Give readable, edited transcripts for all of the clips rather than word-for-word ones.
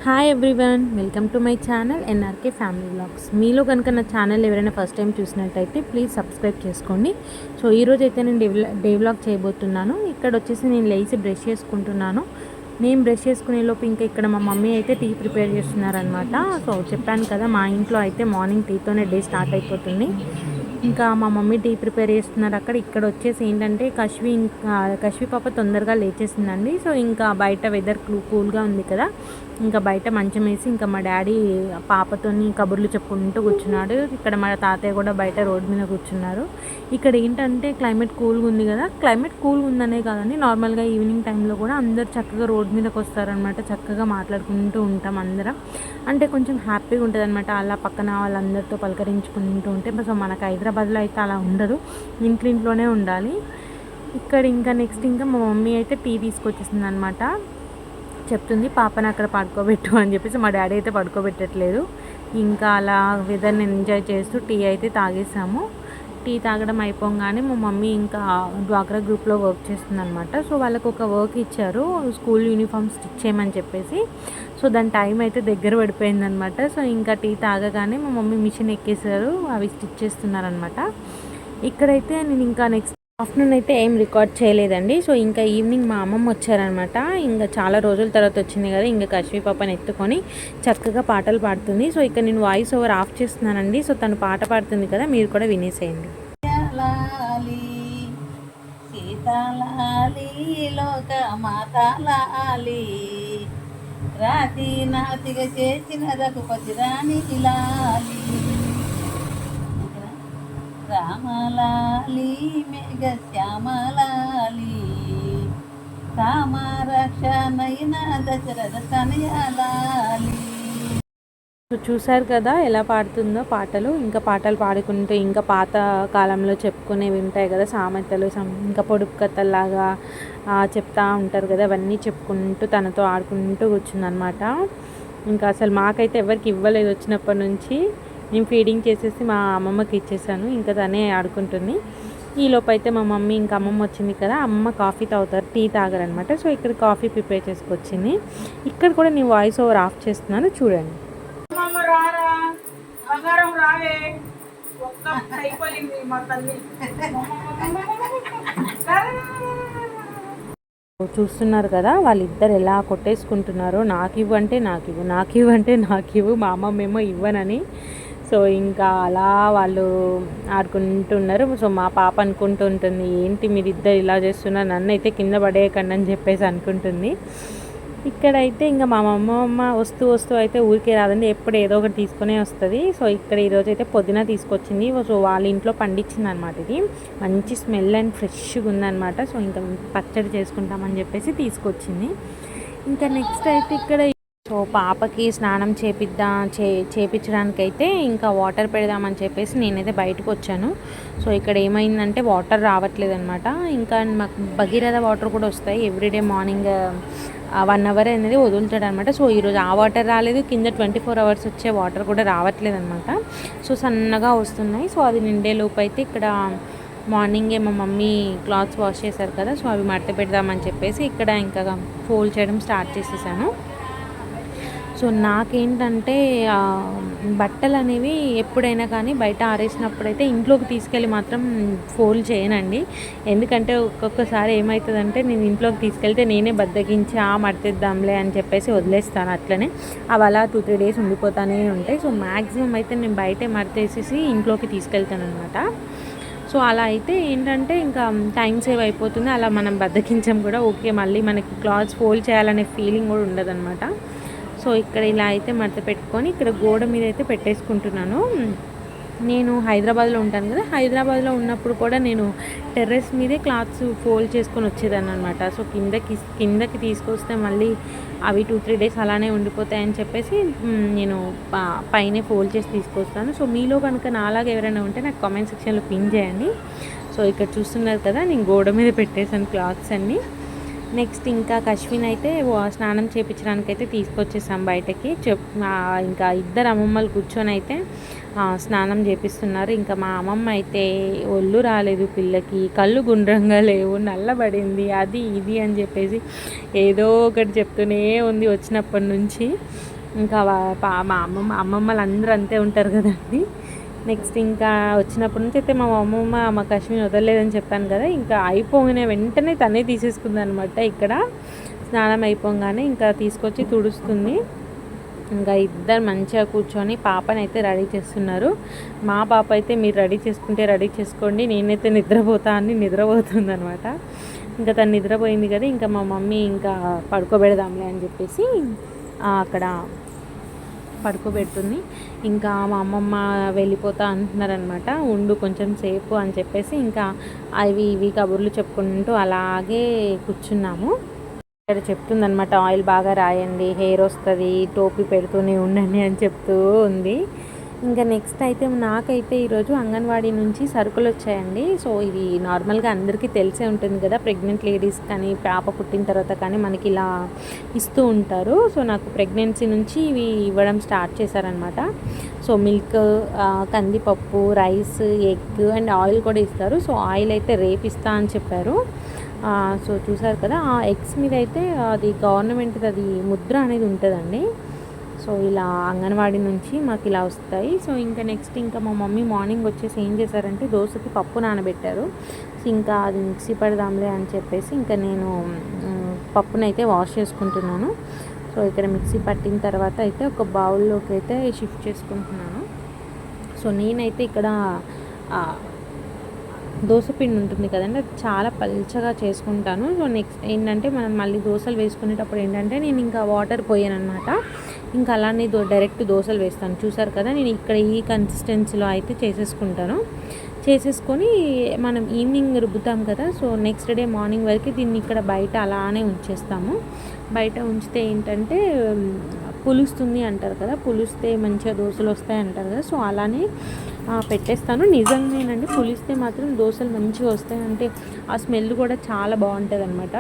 Hi everyone, welcome to my channel NRK family vlogs. మీలో కనుక నా ఛానల్ ఎవరైనా ఫస్ట్ టైం చూసినట్టయితే ప్లీజ్ సబ్స్క్రైబ్ చేసుకోండి. సో ఈరోజు అయితే నేను డే వ్లాగ్ చేయబోతున్నాను. ఇక్కడ వచ్చేసి నేను లేచి బ్రష్ చేసుకుంటున్నాను. నేను బ్రష్ చేసుకునే లోపు ఇంకా ఇక్కడ మా మమ్మీ అయితే టీ ప్రిపేర్ చేస్తున్నారనమాట. సో చెప్పాను కదా, మా ఇంట్లో అయితే మార్నింగ్ టీతోనే డే స్టార్ట్ అయిపోతుంది. ఇంకా మా మమ్మీ టీ ప్రిపేర్ చేస్తున్నారు అక్కడ. ఇక్కడ వచ్చేసి ఏంటంటే కశ్వి పాప తొందరగా లేచేసిందండి. సో ఇంకా బయట వెదర్ కూల్గా ఉంది కదా, ఇంకా బయట మంచం వేసి ఇంకా మా డాడీ పాపతోని కబుర్లు చెప్పుకుంటూ కూర్చున్నాడు. ఇక్కడ మా తాతయ్య కూడా బయట రోడ్డు మీద కూర్చున్నారు. ఇక్కడ ఏంటంటే క్లైమేట్ కూల్గా ఉంది కదా, క్లైమేట్ కూల్గా ఉందనే కాదండి, నార్మల్గా ఈవినింగ్ టైంలో కూడా అందరు చక్కగా రోడ్డు మీదకి వస్తారనమాట. చక్కగా మాట్లాడుకుంటూ ఉంటాం అందరం, అంటే కొంచెం హ్యాపీగా ఉంటుంది అనమాట. అలా పక్కన వాళ్ళందరితో పలకరించుకుంటూ ఉంటే. సో మనకు హైదరాబాద్లో అయితే అలా ఉండదు, ఇంట్లోనే ఉండాలి. ఇక్కడ ఇంకా నెక్స్ట్ ఇంకా మా మమ్మీ అయితే టీ తీసుకొచ్చేసింది అనమాట. చెప్తుంది పాపని అక్కడ పడుకోబెట్టు అని చెప్పేసి. మా డాడీ అయితే పడుకోబెట్టట్లేదు. ఇంకా అలా వెదర్ని ఎంజాయ్ చేస్తూ టీ అయితే తాగేసాము. టీ తాగడం అయిపోగానే మా మమ్మీ ఇంకా డ్వాక్రా గ్రూప్లో వర్క్ చేస్తుంది అనమాట. సో వాళ్ళకు ఒక వర్క్ ఇచ్చారు, స్కూల్ యూనిఫామ్ స్టిచ్ చేయమని చెప్పేసి. సో దాని టైం అయితే దగ్గర పడిపోయిందనమాట. సో ఇంకా టీ తాగగానే మా మమ్మీ మిషన్ ఎక్కేసారు, అవి స్టిచ్ చేస్తున్నారనమాట. ఇక్కడైతే నేను ఇంకా నెక్స్ట్ ఆఫ్టర్నూన్ అయితే ఏం రికార్డ్ చేయలేదండి. సో ఇంకా ఈవినింగ్ మా అమ్మమ్మ వచ్చారనమాట. ఇంకా చాలా రోజుల తర్వాత వచ్చింది కదా, ఇంకా కశ్వి పాపని ఎత్తుకొని చక్కగా పాటలు పాడుతుంది. సో ఇక్కడ నేను వాయిస్ ఓవర్ ఆఫ్ చేస్తున్నానండి. సో తను పాట పాడుతుంది కదా, మీరు కూడా వినేసేయండి. రాతి నాతిగా చేసిన రఘుపతి రాణి లాలి, రామలాలి మేఘ శ్యామలాలి, కామరక్షణైన దశరథ తనయాలి. చూశారు కదా ఎలా పాడుతుందో పాటలు. ఇంకా పాటలు పాడుకుంటూ ఇంకా పాత కాలంలో చెప్పుకునేవి ఉంటాయి కదా, సామెతలు, ఇంకా పొడుపు కథల్లాగా చెప్తా ఉంటారు కదా, అవన్నీ చెప్పుకుంటూ తనతో ఆడుకుంటూ కూర్చుందనమాట. ఇంకా అసలు మాకైతే ఎవరికి ఇవ్వలేదు వచ్చినప్పటి నుంచి. నేను ఫీడింగ్ చేసేసి మా అమ్మమ్మకి ఇచ్చేసాను, ఇంకా తనే ఆడుకుంటుంది. ఈలోపు అయితే మా మమ్మీ ఇంకా అమ్మమ్మ వచ్చింది కదా, అమ్మ కాఫీ తాగుతారు, టీ తాగరనమాట. సో ఇక్కడ కాఫీ ప్రిపేర్ చేసుకొచ్చింది. ఇక్కడ కూడా నేను వాయిస్ ఓవర్ ఆఫ్ చేస్తున్నాను, చూడండి. చూస్తున్నారు కదా వాళ్ళిద్దరు ఎలా కొట్టేసుకుంటున్నారో, నాకు ఇవ్వంటే నాకు ఇవ్వు, నాకు ఇవ్వంటే నాకు ఇవ్వు, మా అమ్మమ్మేమో ఇవ్వనని. సో ఇంకా అలా వాళ్ళు ఆడుకుంటున్నారు. సో మా పాప అనుకుంటూ ఉంటుంది, ఏంటి మీరిద్దరు ఇలా చేస్తున్నారు, నన్ను అయితే కింద పడేయకండి అని చెప్పేసి అనుకుంటుంది. ఇక్కడైతే ఇంకా మా అమ్మమ్మ వస్తూ అయితే ఊరికే రాదండి, ఎప్పుడు ఏదో ఒకటి తీసుకునే వస్తుంది. సో ఇక్కడ ఈరోజు అయితే పొద్దున తీసుకొచ్చింది. సో వాళ్ళ ఇంట్లో పండించింది అనమాట. ఇది మంచి స్మెల్ అండ్ ఫ్రెష్గా ఉందన్నమాట. సో ఇంకా పచ్చడి చేసుకుంటామని చెప్పేసి తీసుకొచ్చింది. ఇంకా నెక్స్ట్ అయితే ఇక్కడ సో పాపకి స్నానం చేపించడానికైతే ఇంకా వాటర్ పెడదామని చెప్పేసి నేనైతే బయటకు వచ్చాను. సో ఇక్కడ ఏమైందంటే వాటర్ రావట్లేదు అనమాట. ఇంకా మాకు భగీరథ వాటర్ కూడా వస్తాయి, ఎవ్రీడే మార్నింగ్ 1 అవర్ అనేది వదులుతాడు అనమాట. సో ఈరోజు ఆ వాటర్ రాలేదు, కింద 24 అవర్స్ వచ్చే వాటర్ కూడా రావట్లేదు అనమాట. సో సన్నగా వస్తున్నాయి. సో అది నిండే లోపు అయితే ఇక్కడ మార్నింగే మా మమ్మీ క్లాత్స్ వాష్ చేశారు కదా, సో అవి మడత పెడదామని చెప్పేసి ఇక్కడ ఇంకా ఫోల్డ్ చేయడం స్టార్ట్ చేసేసాను. సో నాకేంటంటే బట్టలు అనేవి ఎప్పుడైనా కానీ బయట ఆరేసినప్పుడైతే ఇంట్లోకి తీసుకెళ్ళి మాత్రం ఫోల్డ్ చేయనండి. ఎందుకంటే ఒక్కొక్కసారి ఏమవుతుందంటే నేను ఇంట్లోకి తీసుకెళ్తే నేనే బద్దకించి మడతేద్దాంలే అని చెప్పేసి వదిలేస్తాను. అట్లనే అవి అలా 2-3 డేస్ ఉండిపోతానే ఉంటాయి. సో మ్యాక్సిమం అయితే నేను బయటే మడతేసేసి ఇంట్లోకి తీసుకెళ్తాను అనమాట. సో అలా అయితే ఏంటంటే ఇంకా టైం సేవ్ అయిపోతుంది, అలా మనం బద్దకించం కూడా. ఓకే, మళ్ళీ మనకి క్లాత్స్ ఫోల్డ్ చేయాలనే ఫీలింగ్ కూడా ఉండదన్నమాట. సో ఇక్కడ ఇలా అయితే మడత పెట్టుకొని ఇక్కడ గోడ మీద అయితే పెట్టేసుకుంటున్నాను. నేను హైదరాబాద్లో ఉంటాను కదా, హైదరాబాద్లో ఉన్నప్పుడు కూడా నేను టెర్రస్ మీదే క్లాత్స్ ఫోల్డ్ చేసుకొని వచ్చేదాన్ని అనమాట. సో కిందకి తీసుకొస్తే మళ్ళీ అవి 2-3 డేస్ అలానే ఉండిపోతాయని చెప్పేసి నేను పైనే ఫోల్డ్ చేసి తీసుకొస్తాను. సో మీలో కనుక నాలాగా ఎవరైనా ఉంటే నాకు కామెంట్ సెక్షన్లో పిన్ చేయండి. సో ఇక్కడ చూస్తున్నారు కదా, నేను గోడ మీద పెట్టేసాను క్లాత్స్ అన్నీ. నెక్స్ట్ ఇంకా కశ్విన్ అయితే స్నానం చేయించడానికి అయితే తీసుకొచ్చేసాం బయటకి. ఇంకా ఇద్దరు అమ్మమ్మలు కూర్చొని అయితే స్నానం చేపిస్తున్నారు. ఇంకా మా అమ్మమ్మ అయితే ఒళ్ళు రాలేదు పిల్లకి, కళ్ళు గుండ్రంగా లేవు, నల్లబడింది, అది ఇది అని చెప్పేసి ఏదో ఒకటి చెప్తూనే ఉంది వచ్చినప్పటి నుంచి. ఇంకా మా అమ్మమ్మలు అందరూ అంతే ఉంటారు కదండి. నెక్స్ట్ ఇంకా వచ్చినప్పటి నుంచి అయితే మా అమ్మమ్మ మా కశ్మీర్ వదలలేదని చెప్పాను కదా, ఇంకా అయిపోగానే వెంటనే తనే తీసేసుకుంది అనమాట. ఇక్కడ స్నానం అయిపోగానే ఇంకా తీసుకొచ్చి తుడుస్తుంది. ఇంకా ఇద్దరు మంచిగా కూర్చొని పాపని అయితే రెడీ చేస్తున్నారు. మా పాప అయితే మీరు రెడీ చేసుకుంటే రెడీ చేసుకోండి, నేనైతే నిద్రపోతా అని నిద్రపోతుంది అనమాట. ఇంకా తను నిద్రపోయింది కదా, ఇంకా మా మమ్మీ ఇంకా పడుకోబెడదాంలే అని చెప్పేసి అక్కడ పడుకోబెడుతుంది. ఇంకా మా అమ్మమ్మ వెళ్ళిపోతా అంటున్నారనమాట, ఉండు కొంచెం సేపు అని చెప్పేసి ఇంకా అవి ఇవి కబుర్లు చెప్పుకుంటూ అలాగే కూర్చున్నాము. ఇక్కడ చెప్తుందనమాట, ఆయిల్ బాగా రాయండి, హెయిర్ వస్తుంది, టోపీ పెడుతూనే ఉండండి అని చెప్తూ ఉంది. ఇంకా నెక్స్ట్ అయితే నాకైతే ఈరోజు అంగన్వాడీ నుంచి సరుకులు వచ్చాయండి. సో ఇది నార్మల్గా అందరికీ తెలిసే ఉంటుంది కదా, ప్రెగ్నెంట్ లేడీస్ కానీ పాప పుట్టిన తర్వాత కానీ మనకి ఇలా ఇస్తూ ఉంటారు. సో నాకు ప్రెగ్నెన్సీ నుంచి ఇవి ఇవ్వడం స్టార్ట్ చేశారనమాట. సో మిల్క్, కందిపప్పు, రైస్, ఎగ్ అండ్ ఆయిల్ కూడా ఇస్తారు. సో ఆయిల్ అయితే రేపు ఇస్తా అని చెప్పారు. సో చూసారు కదా, ఆ ఎగ్స్ మీద అయితే అది గవర్నమెంట్ది అది ముద్ర అనేది ఉంటుందండి. సో ఇలా అంగన్వాడీ నుంచి మాకు ఇలా వస్తాయి. సో ఇంకా నెక్స్ట్ ఇంకా మా మమ్మీ మార్నింగ్ వచ్చేసి ఏం చేశారంటే దోశకి పప్పు నానబెట్టారు. సో ఇంకా అది మిక్సీ పడదాంలే అని చెప్పేసి ఇంకా నేను పప్పునైతే వాష్ చేసుకుంటున్నాను. సో ఇక్కడ మిక్సీ పట్టిన తర్వాత అయితే ఒక బౌల్లోకి అయితే షిఫ్ట్ చేసుకుంటున్నాను. సో నేనైతే ఇక్కడ దోసపిండి ఉంటుంది కదండి, అది చాలా పల్చగా చేసుకుంటాను. సో నెక్స్ట్ ఏంటంటే మనం మళ్ళీ దోశలు వేసుకునేటప్పుడు ఏంటంటే నేను ఇంకా వాటర్ పోయాను అనమాట. ఇంకా అలానే డైరెక్ట్ దోశలు వేస్తాను. చూసారు కదా, నేను ఇక్కడ ఈ కన్సిస్టెన్సీలో అయితే చేసేసుకొని మనం ఈవినింగ్ రుబ్బుతాం కదా, సో నెక్స్ట్ డే మార్నింగ్ వరకు దీన్ని ఇక్కడ బయట అలానే ఉంచేస్తాము. బయట ఉంచితే ఏంటంటే పులుస్తుంది అంటారు కదా, పులిస్తే మంచిగా దోశలు వస్తాయి అంటారు కదా, సో అలానే పెట్టేస్తాను. నిజంగానండి, పులిస్తే మాత్రం దోశలు మంచిగా వస్తాయి. అంటే ఆ స్మెల్ కూడా చాలా బాగుంటుంది అనమాట.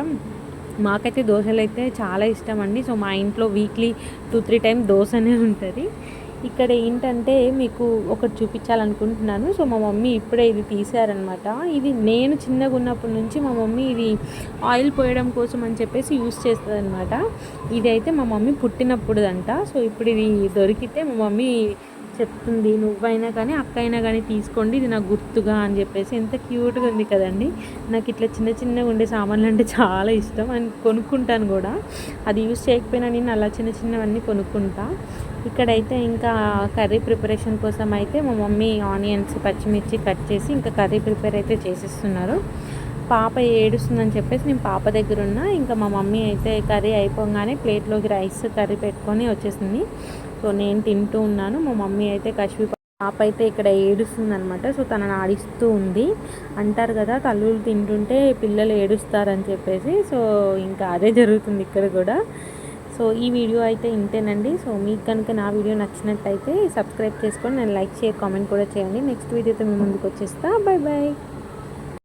మాకైతే దోశలు అయితే చాలా ఇష్టం అండి. సో మా ఇంట్లో వీక్లీ 2-3 టైమ్స్ దోశనే ఉంటుంది. ఇక్కడ ఏంటంటే మీకు ఒకటి చూపించాలనుకుంటున్నాను. సో మా మమ్మీ ఇప్పుడే ఇది తీశారనమాట. ఇది నేను చిన్నగా ఉన్నప్పటి నుంచి మా మమ్మీ ఇది ఆయిల్ పోయడం కోసం అని చెప్పేసి యూస్ చేస్తుంది అనమాట. ఇది అయితే మా మమ్మీ పుట్టినప్పుడుదంట. సో ఇప్పుడు ఇది దొరికితే మా మమ్మీ చెప్తుంది, నువ్వైనా కానీ అక్క అయినా కానీ తీసుకోండి, ఇది నాకు గుర్తుగా అని చెప్పేసి. ఎంత క్యూట్గా ఉంది కదండి. నాకు ఇట్లా చిన్న చిన్నగా ఉండే సామాన్లు అంటే చాలా ఇష్టం అని కొనుక్కుంటాను కూడా. అది యూస్ చేయకపోయినా నేను అలా చిన్న చిన్నవన్నీ కొనుక్కుంటా. ఇక్కడైతే ఇంకా కర్రీ ప్రిపరేషన్ కోసం అయితే మా మమ్మీ ఆనియన్స్, పచ్చిమిర్చి కట్ చేసి ఇంకా కర్రీ ప్రిపేర్ అయితే చేసేస్తున్నారు. పాప ఏడుస్తుందని చెప్పేసి నేను పాప దగ్గర ఉన్నా. ఇంకా మా మమ్మీ అయితే కర్రీ అయిపోగానే ప్లేట్లోకి రైస్ కర్రీ పెట్టుకొని వచ్చేసింది. సో నేను తింటూ ఉన్నాను. మా మమ్మీ అయితే పాప అయితే ఇక్కడ ఏడుస్తుంది అనమాట. సో తనని ఆడిస్తూ ఉంది. అంటారు కదా, తల్లులు తింటుంటే పిల్లలు ఏడుస్తారని చెప్పేసి. సో ఇంకా అదే జరుగుతుంది ఇక్కడ కూడా. సో ఈ వీడియో అయితే ఇంతేనండి. సో మీకు కనుక నా వీడియో నచ్చినట్టయితే సబ్స్క్రైబ్ చేసుకొని నేను లైక్, షేర్, కామెంట్ కూడా చేయండి. నెక్స్ట్ వీడియోతో మీ ముందుకు వచ్చేస్తా. Bye bye.